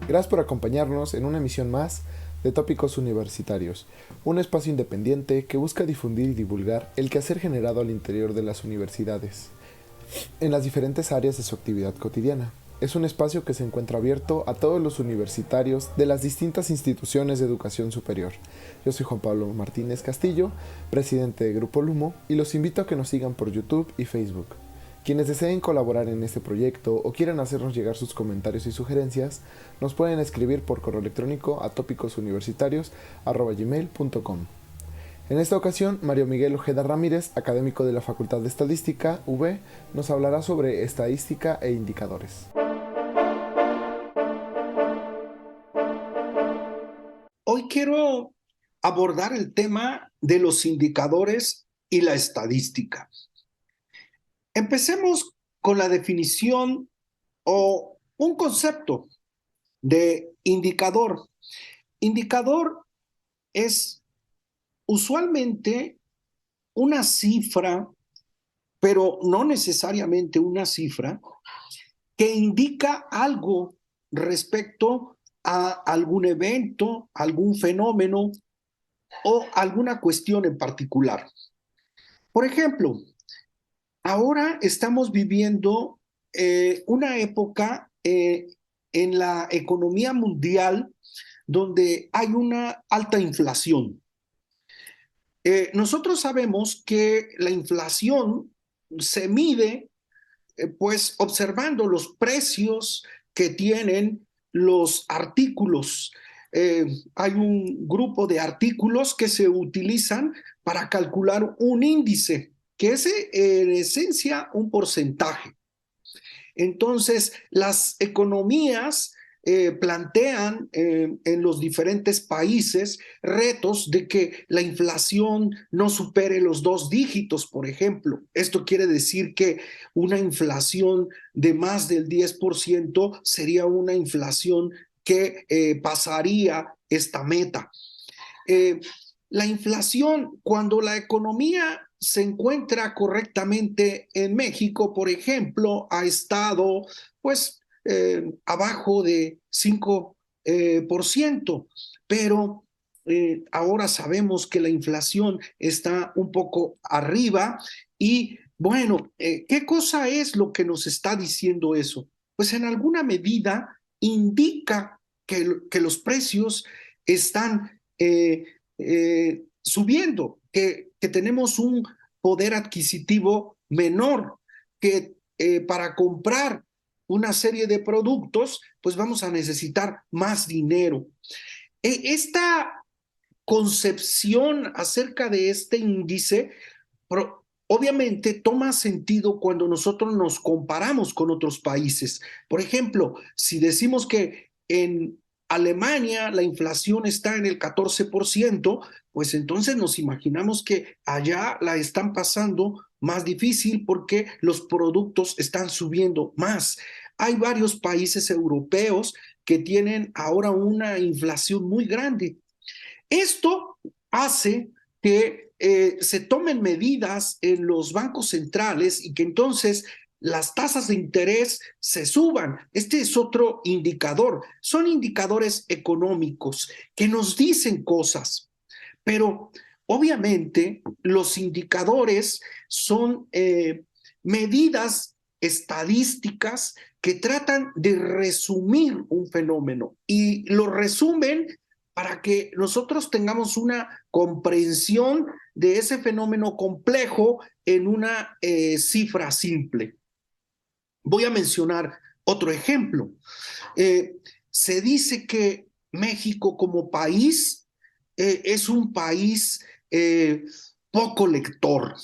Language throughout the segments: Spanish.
Gracias por acompañarnos en una emisión más de Tópicos Universitarios, un espacio independiente que busca difundir y divulgar el quehacer generado al interior de las universidades, en las diferentes áreas de su actividad cotidiana. Es un espacio que se encuentra abierto a todos los universitarios de las distintas instituciones de educación superior. Yo soy Juan Pablo Martínez Castillo, presidente de Grupo Lumo, y los invito a que nos sigan por YouTube y Facebook. Quienes deseen colaborar en este proyecto o quieran hacernos llegar sus comentarios y sugerencias, nos pueden escribir por correo electrónico a tópicosuniversitarios@gmail.com. En esta ocasión, Mario Miguel Ojeda Ramírez, académico de la Facultad de Estadística, UB, nos hablará sobre estadística e indicadores. Hoy quiero abordar el tema de los indicadores y la estadística. Empecemos con la definición o un concepto de indicador. Indicador es usualmente una cifra, pero no necesariamente una cifra, que indica algo respecto a algún evento, algún fenómeno o alguna cuestión en particular. Por ejemplo, ahora estamos viviendo una época en la economía mundial donde hay una alta inflación. Nosotros sabemos que la inflación se mide pues observando los precios que tienen los artículos. Hay un grupo de artículos que se utilizan para calcular un índice, que es en esencia un porcentaje. Entonces, las economías plantean en los diferentes países retos de que la inflación no supere los 2 dígitos, por ejemplo. Esto quiere decir que una inflación de más del 10% sería una inflación que pasaría esta meta. La inflación, cuando la economía se encuentra correctamente en México, por ejemplo, ha estado pues abajo de 5%, pero ahora sabemos que la inflación está un poco arriba y bueno, ¿qué cosa es lo que nos está diciendo eso? Pues en alguna medida indica que los precios están subiendo, que tenemos un poder adquisitivo menor, que para comprar una serie de productos, pues vamos a necesitar más dinero. Esta concepción acerca de este índice, obviamente toma sentido cuando nosotros nos comparamos con otros países. Por ejemplo, si decimos que en Alemania la inflación está en el 14%, pues entonces nos imaginamos que allá la están pasando más difícil porque los productos están subiendo más. Hay varios países europeos que tienen ahora una inflación muy grande. Esto hace que se tomen medidas en los bancos centrales y que entonces las tasas de interés se suban. Este es otro indicador. Son indicadores económicos que nos dicen cosas, pero obviamente los indicadores son medidas estadísticas que tratan de resumir un fenómeno y lo resumen para que nosotros tengamos una comprensión de ese fenómeno complejo en una cifra simple. Voy a mencionar otro ejemplo. Se dice que México como país es un país poco lector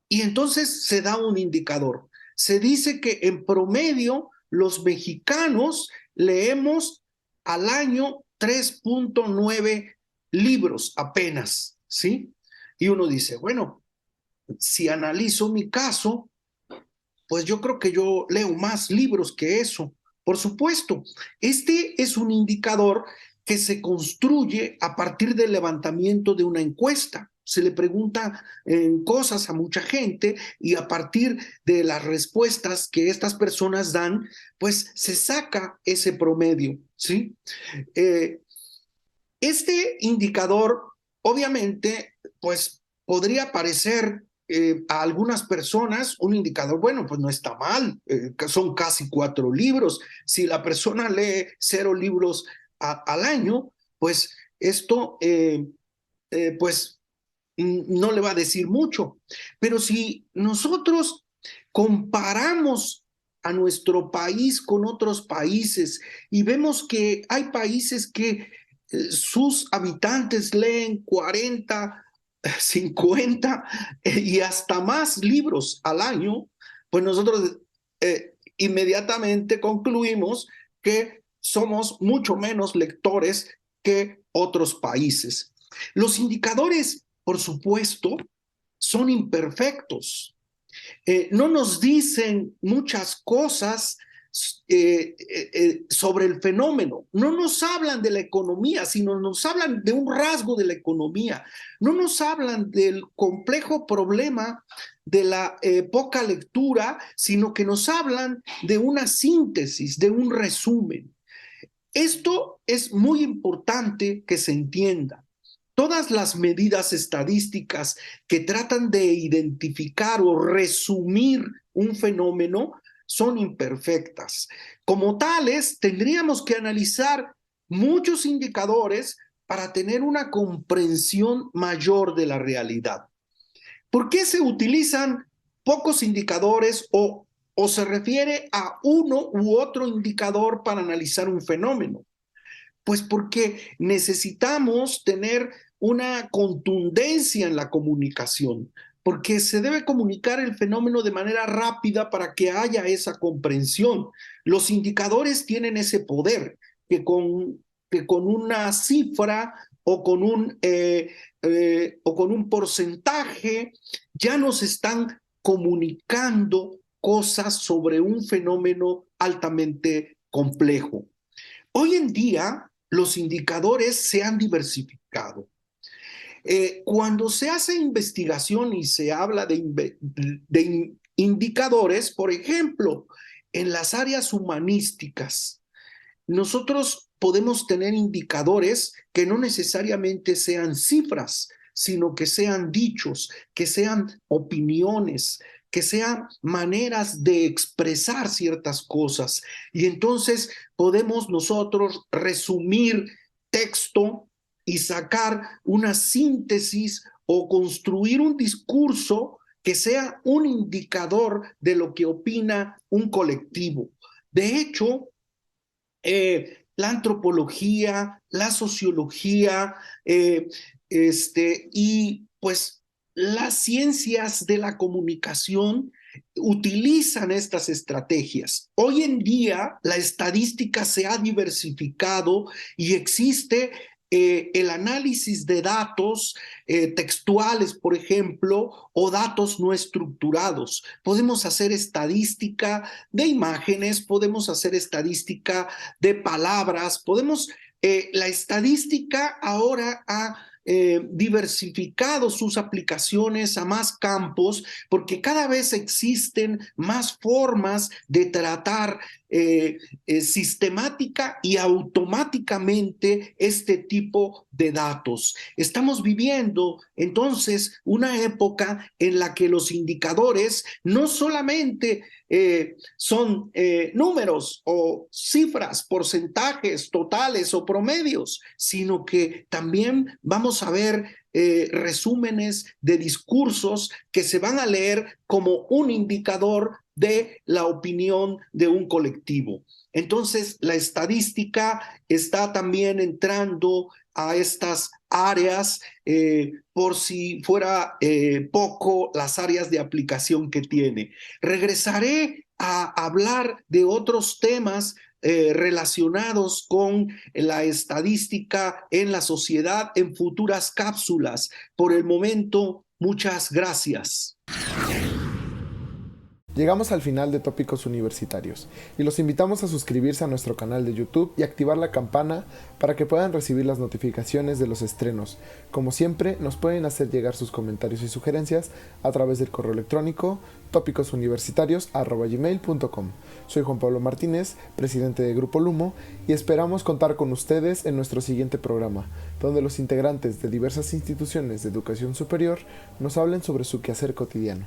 y entonces se da un indicador. Se dice que en promedio los mexicanos leemos al año 3.9 libros apenas, ¿sí? Y uno dice, bueno, si analizo mi caso, pues yo creo que yo leo más libros que eso. Por supuesto, este es un indicador que se construye a partir del levantamiento de una encuesta. se le pregunta cosas a mucha gente y a partir de las respuestas que estas personas dan, pues se saca ese promedio, ¿sí? Este indicador, obviamente, pues podría parecer a algunas personas un indicador, bueno, pues no está mal, son casi 4 libros. Si la persona lee 0 libros al año, pues esto, pues no le va a decir mucho. Pero si nosotros comparamos a nuestro país con otros países y vemos que hay países que sus habitantes leen 40, 50 y hasta más libros al año, pues nosotros inmediatamente concluimos que somos mucho menos lectores que otros países. Los indicadores, por supuesto, son imperfectos. No nos dicen muchas cosas sobre el fenómeno. No nos hablan de la economía, sino nos hablan de un rasgo de la economía. No nos hablan del complejo problema de la poca lectura, sino que nos hablan de una síntesis, de un resumen. Esto es muy importante que se entienda. Todas las medidas estadísticas que tratan de identificar o resumir un fenómeno son imperfectas. Como tales, tendríamos que analizar muchos indicadores para tener una comprensión mayor de la realidad. ¿Por qué se utilizan pocos indicadores o se refiere a uno u otro indicador para analizar un fenómeno? Pues porque necesitamos tener una contundencia en la comunicación, porque se debe comunicar el fenómeno de manera rápida para que haya esa comprensión. Los indicadores tienen ese poder que con una cifra o con un porcentaje ya nos están comunicando cosas sobre un fenómeno altamente complejo. Hoy en día los indicadores se han diversificado. Cuando se hace investigación y se habla de indicadores, por ejemplo, en las áreas humanísticas, nosotros podemos tener indicadores que no necesariamente sean cifras, sino que sean dichos, que sean opiniones, que sean maneras de expresar ciertas cosas. Y entonces podemos nosotros resumir texto y sacar una síntesis o construir un discurso que sea un indicador de lo que opina un colectivo. De hecho, la antropología, la sociología y pues las ciencias de la comunicación utilizan estas estrategias. Hoy en día la estadística se ha diversificado y existe el análisis de datos textuales, por ejemplo, o datos no estructurados. Podemos hacer estadística de imágenes, podemos hacer estadística de palabras, la estadística ahora ha diversificado sus aplicaciones a más campos porque cada vez existen más formas de tratar sistemática y automáticamente este tipo de datos. Estamos viviendo entonces una época en la que los indicadores no solamente son números o cifras, porcentajes totales o promedios, sino que también vamos a ver resúmenes de discursos que se van a leer como un indicador de la opinión de un colectivo. Entonces, la estadística está también entrando a estas áreas, por si fuera poco, las áreas de aplicación que tiene. Regresaré a hablar de otros temas relacionados con la estadística en la sociedad en futuras cápsulas. Por el momento, muchas gracias. Llegamos al final de Tópicos Universitarios y los invitamos a suscribirse a nuestro canal de YouTube y activar la campana para que puedan recibir las notificaciones de los estrenos. Como siempre, nos pueden hacer llegar sus comentarios y sugerencias a través del correo electrónico tópicosuniversitarios@gmail.com. Soy Juan Pablo Martínez, presidente de Grupo Lumo, y esperamos contar con ustedes en nuestro siguiente programa, donde los integrantes de diversas instituciones de educación superior nos hablen sobre su quehacer cotidiano.